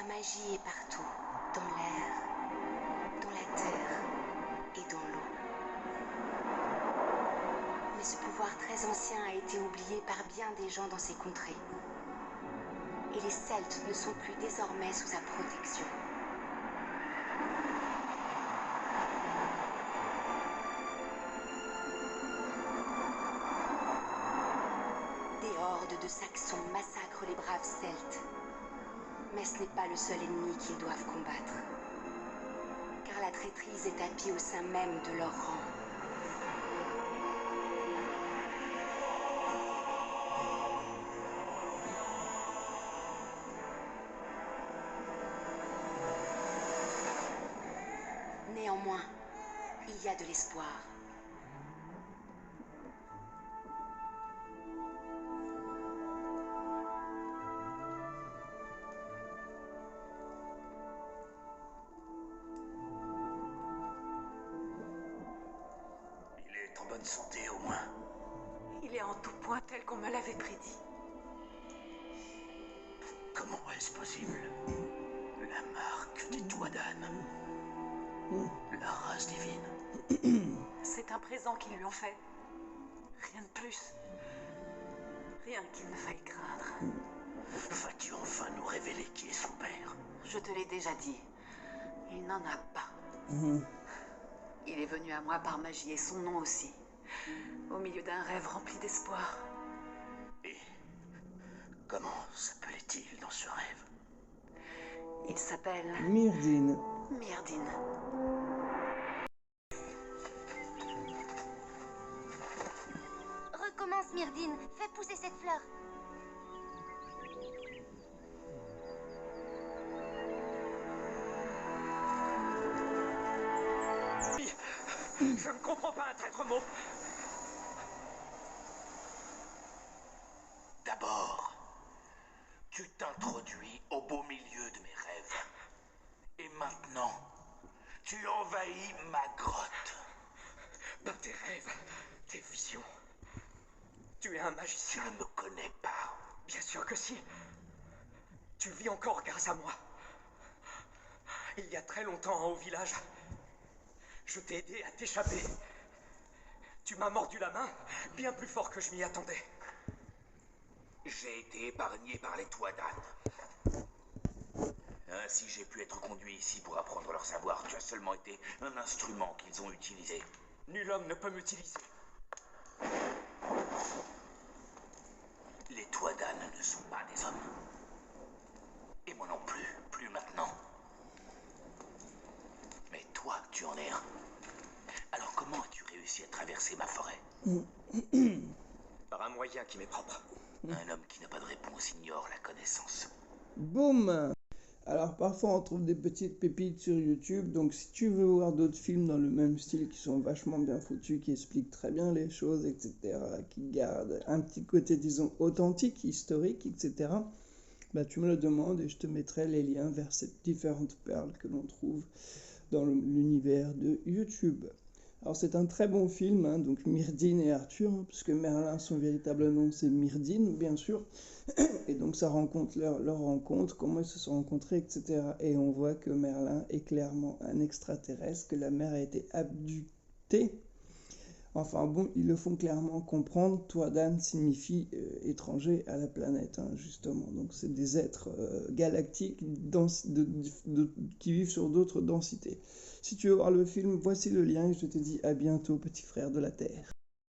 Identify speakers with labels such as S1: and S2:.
S1: magie est partout, dans l'air, dans la terre et dans l'eau. Mais ce pouvoir très ancien a été oublié par bien des gens dans ces contrées. Et les Celtes ne sont plus désormais sous sa protection. Des hordes de Saxons massacrent les braves Celtes. Mais ce n'est pas le seul ennemi qu'ils doivent combattre. Car la traîtrise est tapie au sein même de leur rang. Néanmoins, il y a de l'espoir.
S2: Il est en bonne santé au moins.
S3: Il est en tout point tel qu'on me l'avait prédit.
S2: Comment est-ce possible? La marque des Tuadan. La race divine.
S3: C'est un présent qu'ils lui ont fait. Rien de plus. Rien qu'il ne faille craindre.
S2: Vas-tu enfin nous révéler qui est son père?
S3: Je te l'ai déjà dit. Il n'en a pas. Il est venu à moi par magie et son nom aussi. Au milieu d'un rêve rempli d'espoir.
S2: Et comment s'appelait-il dans ce rêve?
S3: Il s'appelle
S4: Myrdin.
S3: Myrdin.
S1: Recommence, Myrdin. Fais pousser cette fleur.
S2: Je ne comprends pas un traître mot. D'abord, tu t'introduis au beau milieu de mes rêves. Et maintenant, tu envahis ma grotte. Par tes rêves, tes visions. Tu es un magicien. Tu ne me connais pas. Bien sûr que si. Tu vis encore grâce à moi. Il y a très longtemps, au village, je t'ai aidé à t'échapper. Tu m'as mordu la main, bien plus fort que je m'y attendais. J'ai été épargné par les Tuadan. Ainsi j'ai pu être conduit ici pour apprendre leur savoir. Tu as seulement été un instrument qu'ils ont utilisé. Nul homme ne peut m'utiliser. Les Tuadan ne sont pas des hommes. Et moi non plus, plus maintenant. Mais toi, tu en es un. Alors comment as-tu réussi à traverser ma forêt? Par un moyen qui m'est propre. Un homme qui n'a pas de réponse ignore la connaissance.
S4: Boum! Alors parfois on trouve des petites pépites sur YouTube, donc si tu veux voir d'autres films dans le même style qui sont vachement bien foutus, qui expliquent très bien les choses, etc., qui gardent un petit côté, disons, authentique, historique, etc., bah tu me le demandes et je te mettrai les liens vers ces différentes perles que l'on trouve dans l'univers de YouTube. Alors c'est un très bon film, hein, donc Myrdin et Arthur, hein, puisque Merlin, son véritable nom c'est Myrdin, bien sûr, et donc ça rencontre leur rencontre, comment ils se sont rencontrés, etc. Et on voit que Merlin est clairement un extraterrestre, que la mère a été abductée. Enfin bon, ils le font clairement comprendre. Tuadan signifie étranger à la planète, hein, justement. Donc c'est des êtres galactiques qui vivent sur d'autres densités. Si tu veux voir le film, voici le lien et je te dis à bientôt, petit frère de la Terre.